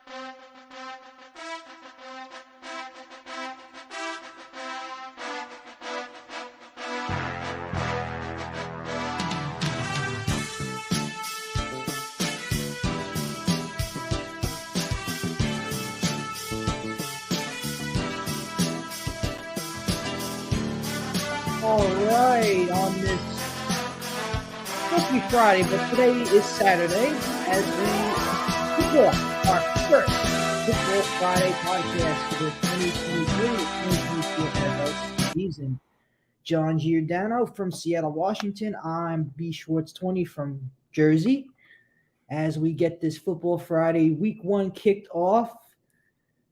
All right, on this supposed to be Friday, but today is Saturday as we kick off our first Football Friday podcast for the 2023-2024 NFL season. John Giordano from Seattle, Washington. I'm B. Schwartz 20 from Jersey. As we get this Football Friday Week 1 kicked off.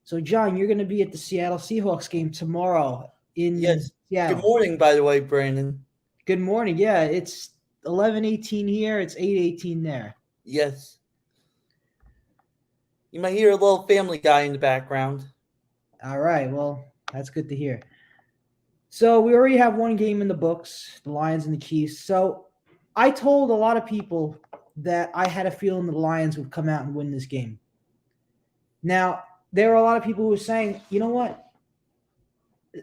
So, John, you're going to be at the Seattle Seahawks game tomorrow in Yes. Seattle. Good morning, by the way, Brandon. Good morning. Yeah, it's 11:18 here. It's 8:18 there. Yes. You might hear a little Family Guy in the background. All right. Well, that's good to hear. So we already have one game in the books, the Lions and the Chiefs. So I told a lot of people that I had a feeling the Lions would come out and win this game. Now, there are a lot of people who are saying, you know what?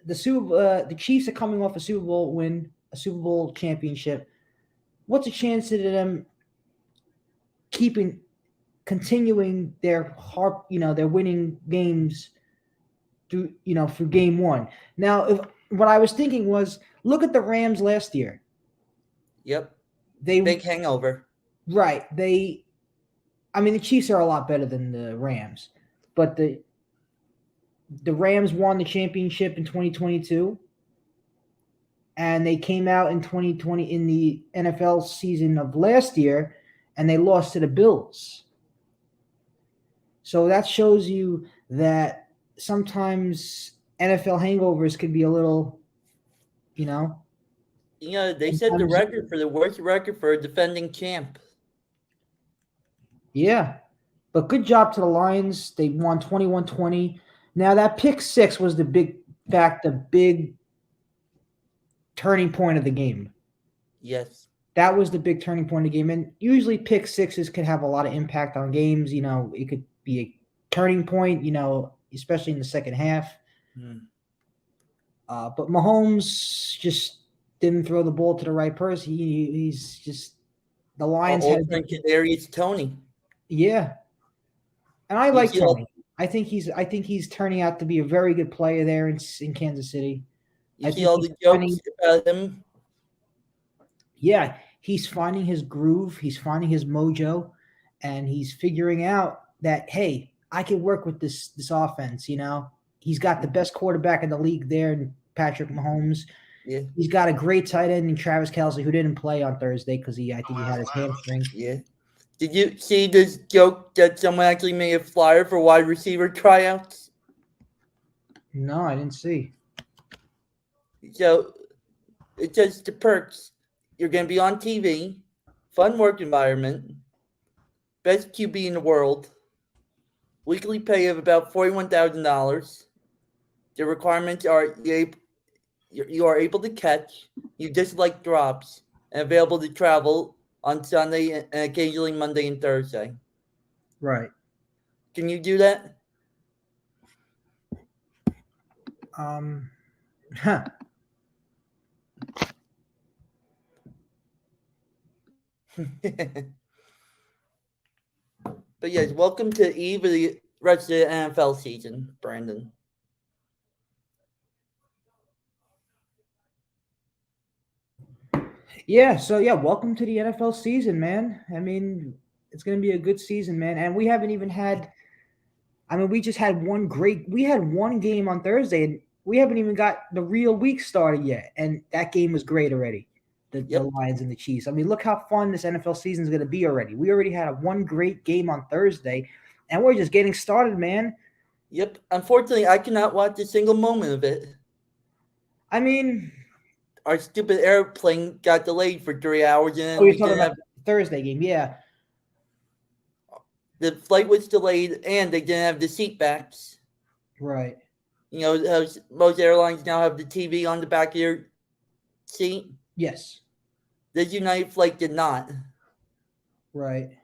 The Chiefs are coming off a Super Bowl win, a Super Bowl championship. What's the chance of them continuing their their winning games through game one? Now, what I was thinking was, look at the Rams last year. Yep. Big hangover. Right. The Chiefs are a lot better than the Rams, but the Rams won the championship in 2022, and they came out in 2020 in the NFL season of last year, and they lost to the Bills. So that shows you that sometimes NFL hangovers could be a little, they set the record for the worst record for a defending champ. Yeah. But good job to the Lions. They won 21-20. Now, that pick six was the big turning point of the game. Yes. That was the big turning point of the game. And usually pick sixes could have a lot of impact on games. It could be a turning point, especially in the second half. But Mahomes just didn't throw the ball to the right person. He's just – the Lions had – Kadarius Toney. Yeah. And I like Toney. I think he's turning out to be a very good player there in Kansas City. You see all the jokes about him? Yeah, he's finding his groove. He's finding his mojo, and he's figuring out that, hey, I can work with this offense. He's got the best quarterback in the league there, in Patrick Mahomes. Yeah, he's got a great tight end in Travis Kelce, who didn't play on Thursday because I think he had his hamstring. Yeah. Did you see this joke that someone actually made a flyer for wide receiver tryouts? No, I didn't see. So it's just the perks. You're going to be on TV, fun work environment, best QB in the world, weekly pay of about $41,000. The requirements are you are able to catch, you dislike drops, and available to travel on Sunday and occasionally Monday and Thursday. Right. Can you do that? But yes, welcome to eve of the rest of the NFL season, Brandon. Yeah, welcome to the NFL season, man. It's going to be a good season, man. And we haven't even had we just had one game on Thursday, and we haven't even got the real week started yet. And that game was great already, the Lions and the Chiefs. Look how fun this NFL season is going to be already. We already had one great game on Thursday, and we're just getting started, man. Yep. Unfortunately, I cannot watch a single moment of it. Our stupid airplane got delayed for 3 hours. And you're talking about the Thursday game, yeah. The flight was delayed, and they didn't have the seat backs. Right. Most airlines now have the TV on the back of your seat. Yes. This United flight did not. Right.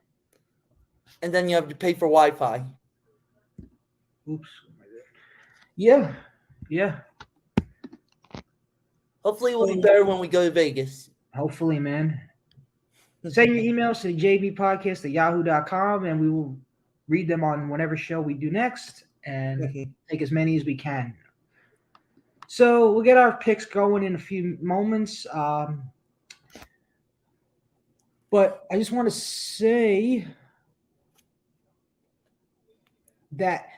And then you have to pay for Wi-Fi. Oops. Yeah. Yeah. Hopefully, it will be better when we go to Vegas. Hopefully, man. Send your emails to the jbpodcast@yahoo.com, and we will read them on whatever show we do next and take as many as we can. So we'll get our picks going in a few moments. But I just want to say that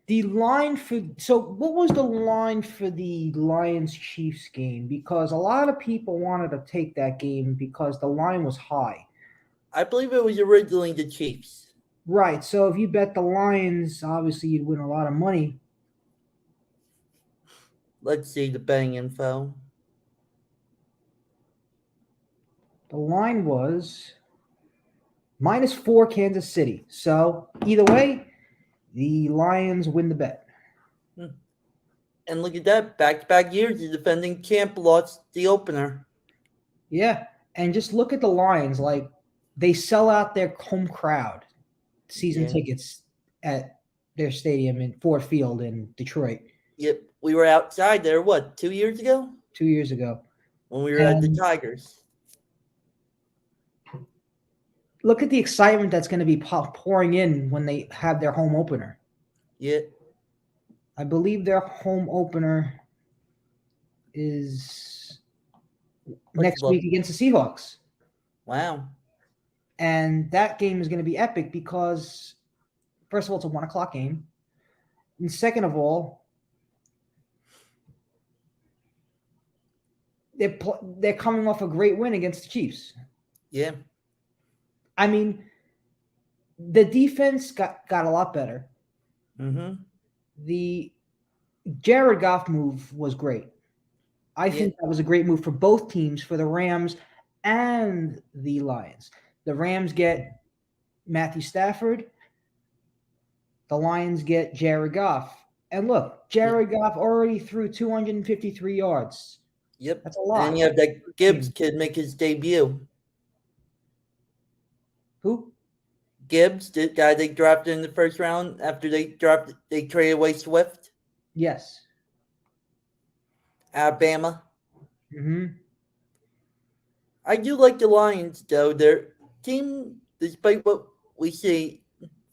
the line what was the line for the Lions Chiefs game? Because a lot of people wanted to take that game because the line was high. I believe it was originally the Chiefs. Right. So if you bet the Lions, obviously you'd win a lot of money. Let's see the betting info. The line was -4 Kansas City. So either way, the Lions win the bet. And look at that. Back-to-back years, the defending champ lost the opener. Yeah. And just look at the Lions. Like, they sell out their home crowd season tickets at their stadium in Ford Field in Detroit. Yep. We were outside there, 2 years ago? 2 years ago. When we were at the Tigers. Look at the excitement that's going to be pouring in when they have their home opener. Yeah. I believe their home opener is next week against the Seahawks. Wow. And that game is going to be epic because, first of all, it's a 1 o'clock game. And second of all, they're coming off a great win against the Chiefs. Yeah. I mean, the defense got a lot better. Mm-hmm. The Jared Goff move was great. I think that was a great move for both teams, for the Rams and the Lions. The Rams get Matthew Stafford. The Lions get Jared Goff. And look, Jared Goff already threw 253 yards. Yep. That's a lot. And you have that Gibbs kid make his debut. Who? Gibbs, the guy they drafted in the first round after they traded away Swift. Yes. Alabama. Mm-hmm. I do like the Lions, though. Their team, despite what we see,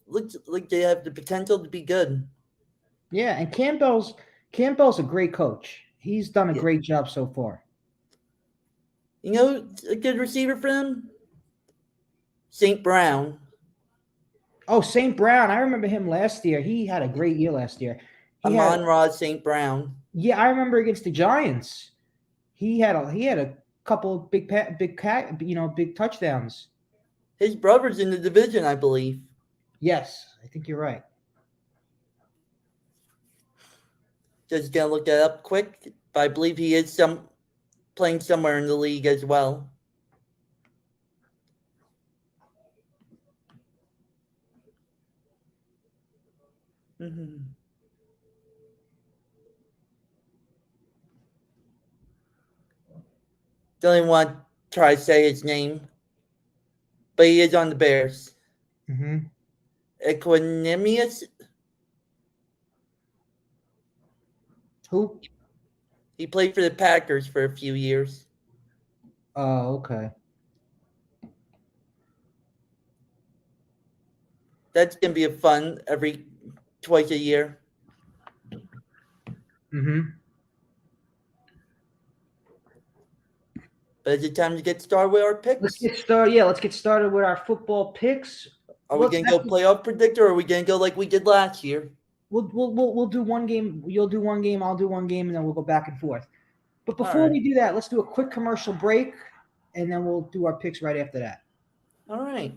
looks like they have the potential to be good. Yeah, and Campbell's a great coach. He's done a great job so far. You know, a good receiver for them? St. Brown. Oh, St. Brown. I remember him last year. He had a great year last year. Amon-Ra St. Brown. Yeah, I remember against the Giants. He had a couple of big touchdowns. His brother's in the division, I believe. Yes, I think you're right. Just gonna look that up quick, but I believe he is playing somewhere in the league as well. Mm-hmm. Don't even want to try to say his name, but he is on the Bears. Mm-hmm. Equanimous. Who? He played for the Packers for a few years. Oh, okay. That's going to be a fun twice a year. Mm-hmm. But is it time to get started with our picks? Let's get started. Yeah, let's get started with our football picks. Are we going to go playoff predictor, or are we going to go like we did last year? We'll do one game. You'll do one game. I'll do one game, and then we'll go back and forth. But before we do that, let's do a quick commercial break, and then we'll do our picks right after that. All right.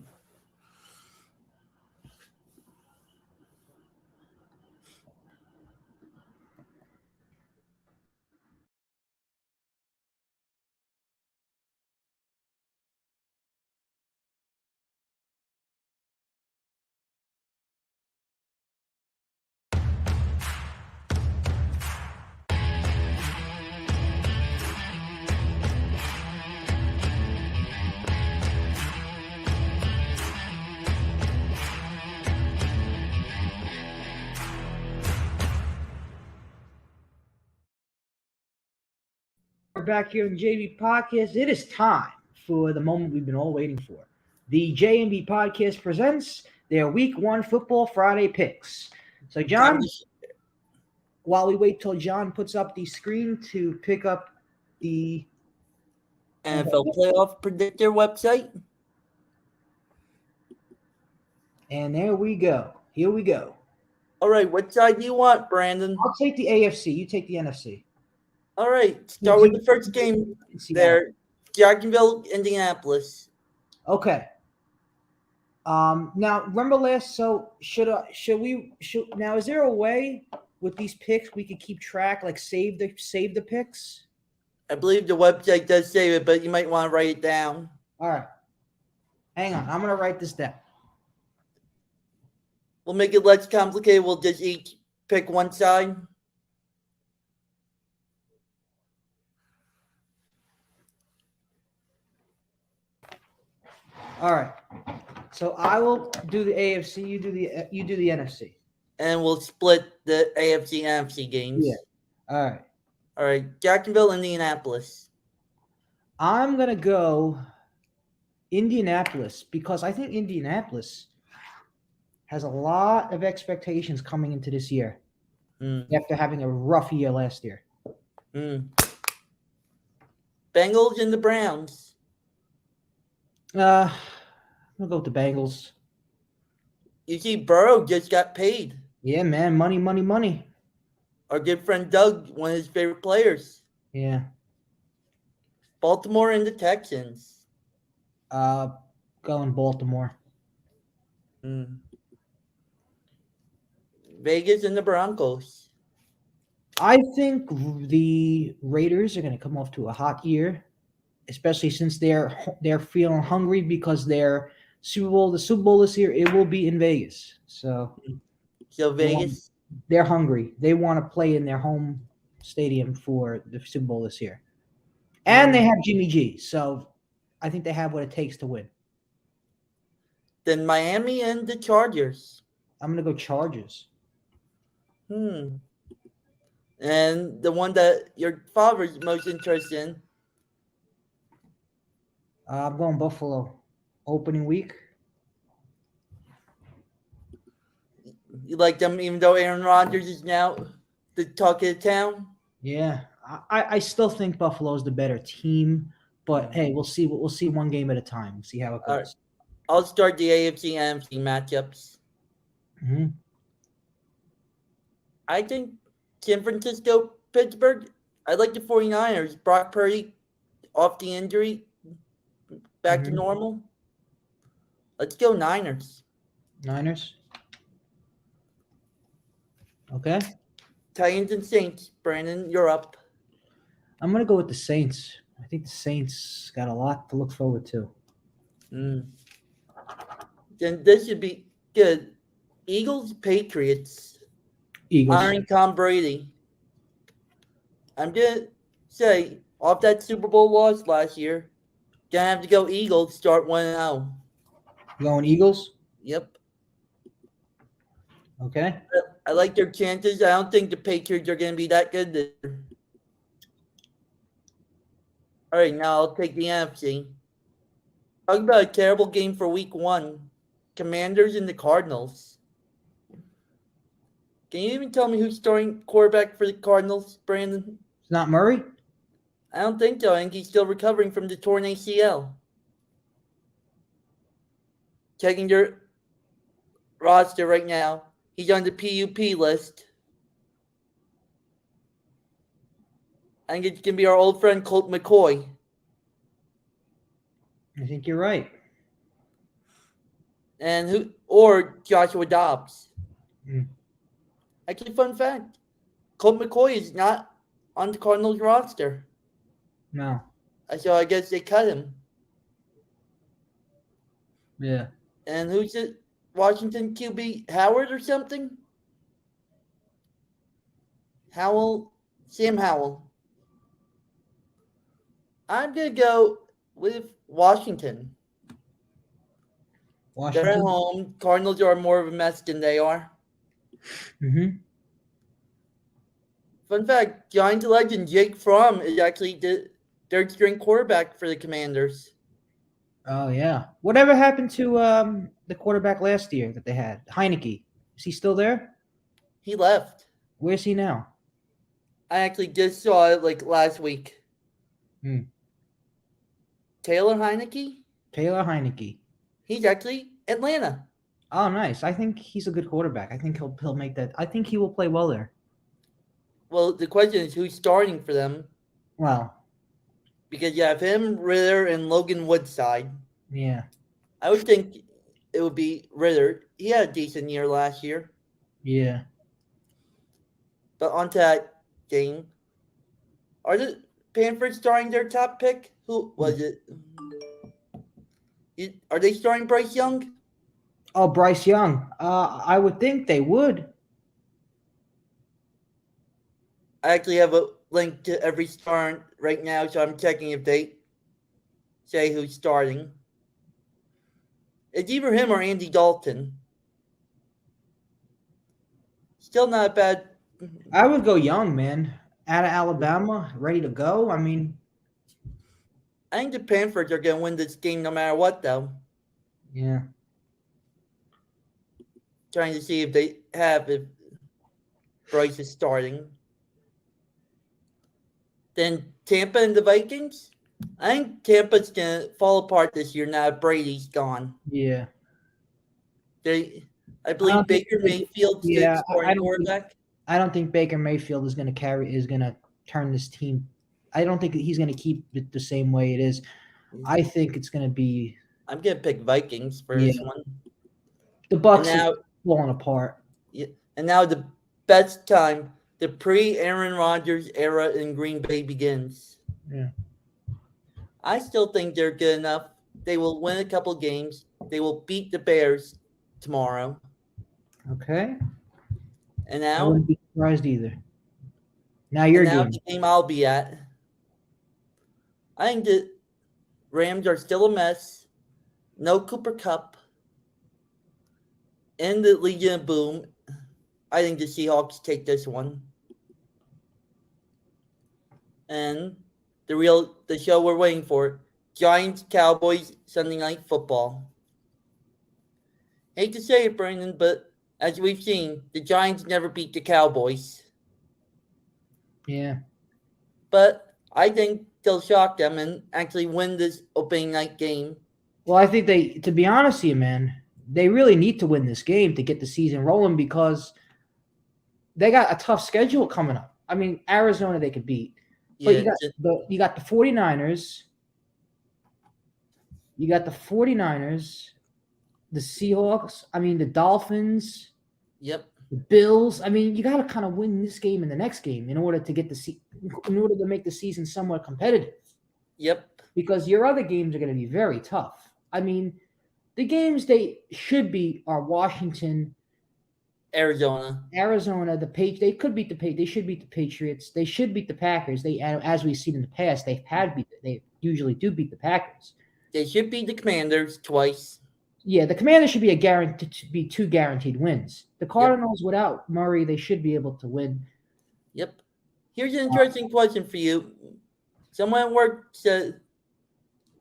We're back here in JB Podcast. It is time for the moment we've been all waiting for. The JMB Podcast presents their Week 1 Football Friday picks. So, John, while we wait till John puts up the screen to pick up the NFL Playoff Predictor website. And there we go. Here we go. All right, what side do you want, Brandon? I'll take the AFC. You take the NFC. All right, start with the first game there. Jacksonville, Indianapolis. Okay. Now remember last. So should now? Is there a way with these picks we could keep track, like save the picks? I believe the website does save it, but you might want to write it down. All right. Hang on. I'm gonna write this down. We'll make it less complicated. We'll just each pick one side. All right. So I will do the AFC. You do the NFC. And we'll split the AFC and NFC games. Yeah. All right. All right. Jacksonville, Indianapolis. I'm gonna go Indianapolis because I think Indianapolis has a lot of expectations coming into this year after having a rough year last year. Bengals and the Browns. I'm gonna go with the Bengals. You see, Burrow just got paid. Yeah, man, money. Our good friend Doug, one of his favorite players. Yeah. Baltimore and the Texans. Going Baltimore. Vegas and the Broncos. I think the Raiders are going to come off to a hot year, especially since they're feeling hungry because the Super Bowl this year, it will be in Vegas. So Vegas, they're hungry. They want to play in their home stadium for the Super Bowl this year. And they have Jimmy G. So I think they have what it takes to win. Then Miami and the Chargers. I'm going to go Chargers. And the one that your father's most interested in. I'm going Buffalo. Opening week. You like them even though Aaron Rodgers is now the talk of the town? Yeah. I still think Buffalo's the better team. But, hey, we'll see. We'll see one game at a time. We'll see how it goes. Right. I'll start the AFC and NFC matchups. I think San Francisco, Pittsburgh, I like the 49ers. Brock Purdy off the injury, back to normal. Let's go Niners. Niners? Okay. Titans and Saints. Brandon, you're up. I'm going to go with the Saints. I think the Saints got a lot to look forward to. Then this should be good. Eagles, Patriots. Eagles. Honoring Tom Brady. I'm going to say, off that Super Bowl loss last year, going to have to go Eagles, start 1-0. You going Eagles? Yep. Okay. I like their chances. I don't think the Patriots are going to be that good this year. All right, now I'll take the NFC. Talk about a terrible game for Week 1. Commanders and the Cardinals. Can you even tell me who's starting quarterback for the Cardinals, Brandon? It's not Murray? I don't think so. I think he's still recovering from the torn ACL. Checking your roster right now. He's on the PUP list. I think it's going to be our old friend Colt McCoy. I think you're right. Or Joshua Dobbs. Actually, fun fact. Colt McCoy is not on the Cardinals roster. No. So I guess they cut him. Yeah. And who's it? Washington QB Howard or something? Sam Howell. I'm going to go with Washington. They're at home. Cardinals are more of a mess than they are. Fun fact: Giants legend Jake Fromm is actually the third-string quarterback for the Commanders. Oh yeah. Whatever happened to the quarterback last year that they had? Heineke. Is he still there? He left. Where's he now? I actually just saw it like last week. Taylor Heineke? Taylor Heineke. He's actually Atlanta. Oh, nice. I think he's a good quarterback. I think he'll make that. I think he will play well there. Well, the question is who's starting for them? Well, Because you have him, Ritter, and Logan Woodside. yeah. I would think it would be Ritter. He had a decent year last year. Yeah. But onto that game. Are the Panthers starting their top pick? Who was it? Are they starting Bryce Young? Oh, Bryce Young. I would think they would. I actually have a link to every start right now, so I'm checking if they say who's starting. It's either him or Andy Dalton. Still not bad. I would go Young, man. Out of Alabama, ready to go. I mean, I think the Panthers are going to win this game no matter what, though. yeah. Trying to see if Bryce is starting. Then Tampa and the Vikings. I think Tampa's going to fall apart this year now that Brady's gone. Yeah. I believe Baker Mayfield's the starting quarterback. I don't think Baker Mayfield is going to turn this team. I don't think he's going to keep it the same way it is. I think it's going to be. I'm going to pick Vikings for this one. The Bucks are falling apart. Yeah, and now the best time, the pre-Aaron Rodgers era in Green Bay begins. Yeah. I still think they're good enough. They will win a couple games. They will beat the Bears tomorrow. Okay. And now I wouldn't be surprised either. Now your game. The game I'll be at. I think the Rams are still a mess. No Cooper Kupp. And the Legion of Boom. I think the Seahawks take this one. And the show we're waiting for, Giants Cowboys Sunday Night Football. Hate to say it, Brandon, but as we've seen, the Giants never beat the Cowboys. Yeah. But I think they'll shock them and actually win this opening night game. Well, I think to be honest with you, man, they really need to win this game to get the season rolling because they got a tough schedule coming up. I mean, Arizona they could beat. But you got the 49ers. You got the 49ers, the Seahawks, the Dolphins. Yep. The Bills. I mean, you got to kind of win this game and the next game in order to make the season somewhat competitive. Yep. Because your other games are going to be very tough. I mean, the games they should beat are Washington, Arizona, they could beat they should beat the Patriots. They should beat the Packers. As we've seen in the past, they usually do beat the Packers. They should beat the Commanders twice. Yeah, the Commanders should be two guaranteed wins. The Cardinals without Murray, they should be able to win. Yep. Here's an interesting question for you. Someone said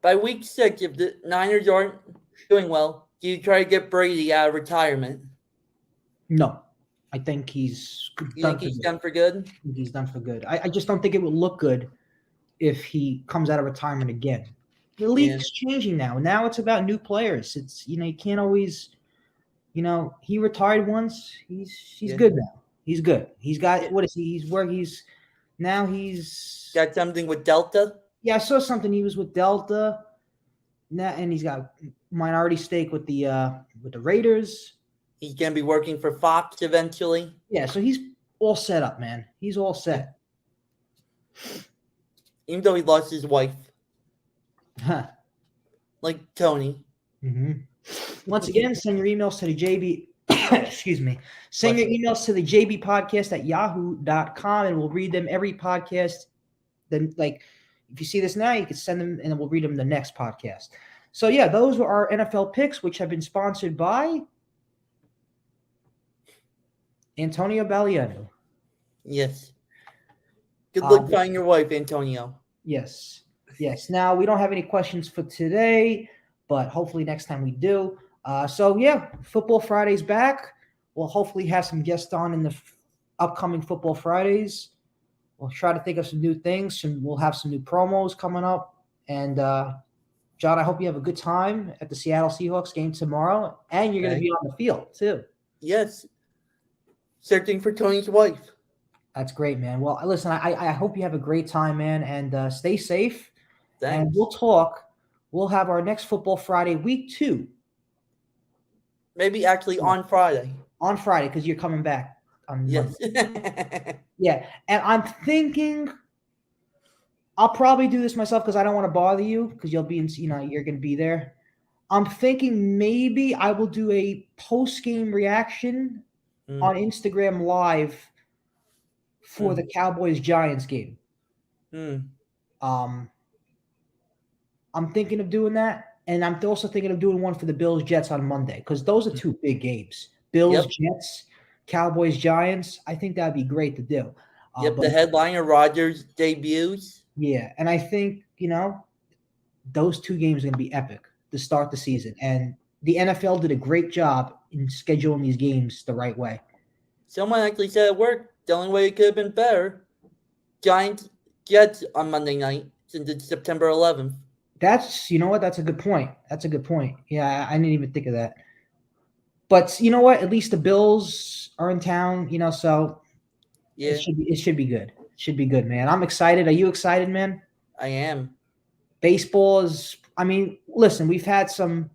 by week 6, if the Niners aren't doing well, do you try to get Brady out of retirement? No, I think he's done for good? I think he's done for good. I just don't think it would look good if he comes out of retirement again. The league's changing now. Now it's about new players. It's you can't always, he retired once. He's good now. He's good. He's got what is he? He's got something with Delta. Yeah, I saw something. He was with Delta. Now, and he's got minority stake with the Raiders. He's going to be working for Fox eventually. Yeah, so he's all set up, man. He's all set. Even though he lost his wife. Huh. Like Tony. Mm-hmm. Once again, send your emails to the JB. Excuse me. Send your emails to the JB podcast at yahoo.com and we'll read them every podcast. Then, if you see this now, you can send them and we'll read them in the next podcast. So, yeah, those were our NFL picks, which have been sponsored by Antonio Baliano. Yes. Good luck finding your wife, Antonio. Yes. Yes. Now, we don't have any questions for today, but hopefully next time we do. So, yeah, Football Friday's back. We'll hopefully have some guests on in the upcoming Football Fridays. We'll try to think of some new things, and we'll have some new promos coming up. And, John, I hope you have a good time at the Seattle Seahawks game tomorrow, and you're going to be on the field, too. Yes. Searching for Tony's wife. That's great, man. Well, listen, I hope you have a great time, man, and stay safe. Thanks. And we'll talk. We'll have our next Football Friday, week 2. Maybe actually on Friday. On Friday, because you're coming back on Yes. Yeah, and I'm thinking I'll probably do this myself because I don't want to bother you because you'll be in, you're going to be there. I'm thinking maybe I will do a post-game reaction on Instagram Live for the Cowboys-Giants game. I'm thinking of doing that, and I'm also thinking of doing one for the Bills-Jets on Monday because those are 2 big games. Bills-Jets, Cowboys-Giants. I think that'd be great to do. The headliner Rodgers debuts. Yeah, and I think, those 2 games are going to be epic to start the season. And the NFL did a great job in scheduling these games the right way. Someone actually said it worked. The only way it could have been better. Giants-Jets on Monday night since it's September 11th. That's, That's a good point. Yeah, I didn't even think of that. But you know what? At least the Bills are in town, so yeah. It should be good. It should be good, man. I'm excited. Are you excited, man? I am. Baseball is, listen, we've had some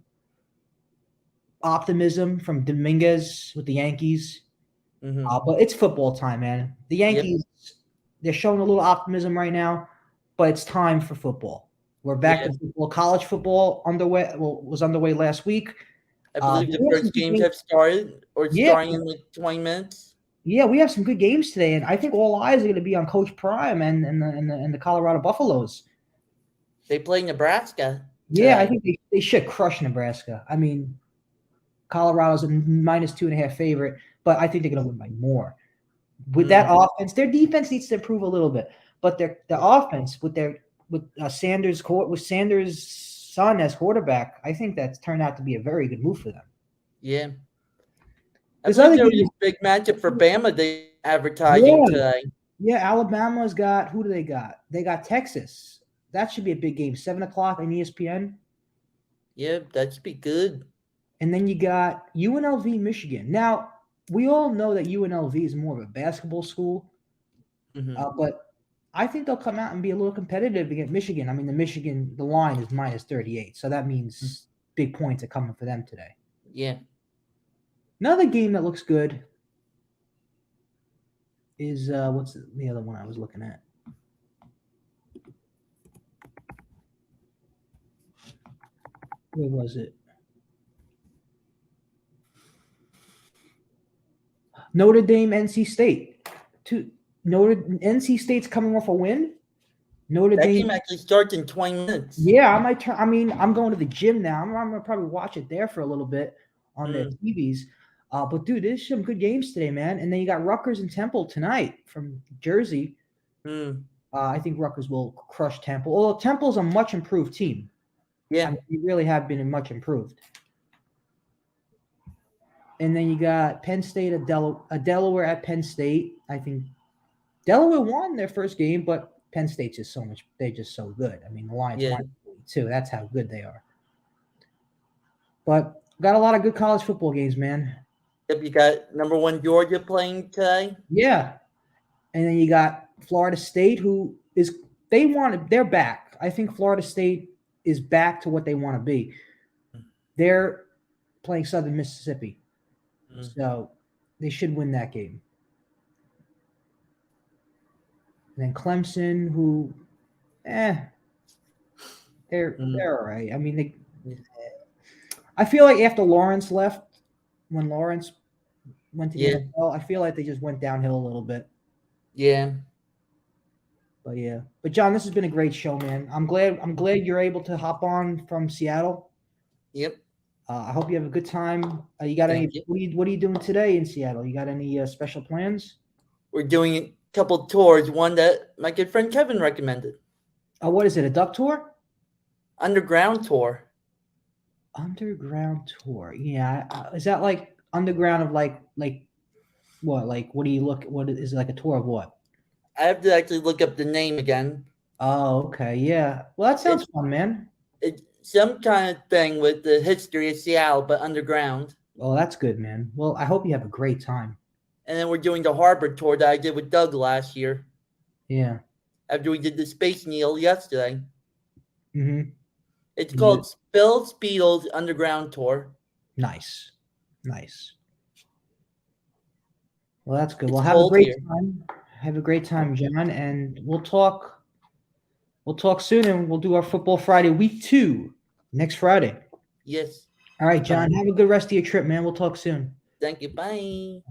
optimism from Dominguez with the Yankees. But it's football time, man. The Yankees, they're showing a little optimism right now, but it's time for football. We're back to football. College football was underway last week. I believe the first games have started or starting in like 20 minutes. Yeah, we have some good games today, and I think all eyes are going to be on Coach Prime and the Colorado Buffaloes. They play Nebraska. Yeah, I think they should crush Nebraska. Colorado's a -2.5 favorite, but I think they're going to win by more. With that offense, their defense needs to improve a little bit, but their offense with Sanders' son as quarterback, I think that's turned out to be a very good move for them. Yeah. There's there was a big matchup for Bama they advertising today. Yeah, Alabama's got – who do they got? They got Texas. That should be a big game, 7 o'clock on ESPN. Yeah, that should be good. And then you got UNLV, Michigan. Now, we all know that UNLV is more of a basketball school, but I think they'll come out and be a little competitive against Michigan. The line is -38, so that means big points are coming for them today. Yeah. Another game that looks good is what's the other one I was looking at? Where was it? Notre Dame, NC State. NC State's coming off a win. Notre Dame game actually starts in 20 minutes. Yeah, I might turn. I'm going to the gym now. I'm gonna probably watch it there for a little bit on their TVs. But dude, there's some good games today, man. And then you got Rutgers and Temple tonight from Jersey. I think Rutgers will crush Temple. Although Temple's a much improved team. Yeah, they really have been much improved. And then you got Penn State at Delaware at Penn State. I think Delaware won their first game, but Penn State's just they're just so good. The Lions won too. That's how good they are. But got a lot of good college football games, man. Yep, you got number 1 Georgia playing today. Yeah. And then you got Florida State, they're back. I think Florida State is back to what they want to be. They're playing Southern Mississippi. So they should win that game. And then Clemson, who, they're all right. I feel like after Lawrence left, when Lawrence went to the NFL, I feel like they just went downhill a little bit. Yeah. But yeah. But John, this has been a great show, man. I'm glad you're able to hop on from Seattle. Yep. I hope you have a good time. You got what are you doing today in Seattle? You got any special plans? We're doing couple tours. One that my good friend Kevin recommended. Oh, what is it? A duck tour? Underground tour. Underground tour. Yeah. Is that like underground of like what? Like what do you look? What is it, like a tour of what? I have to actually look up the name again. Oh, okay. Yeah. Well, that sounds fun, man. It's some kind of thing with the history of Seattle, but underground. Oh, that's good, man. Well, I hope you have a great time. And then we're doing the harbor tour that I did with Doug last year. Yeah. After we did the Space Needle yesterday. Mm-hmm. It's called Spill Speedle's Underground Tour. Nice. Nice. Well, that's good. It's Well, have a cold great here. time. Have a great time, John, and we'll talk soon, and we'll do our Football Friday week 2 next Friday. Yes. All right, John, have a good rest of your trip, man. We'll talk soon. Thank you. Bye.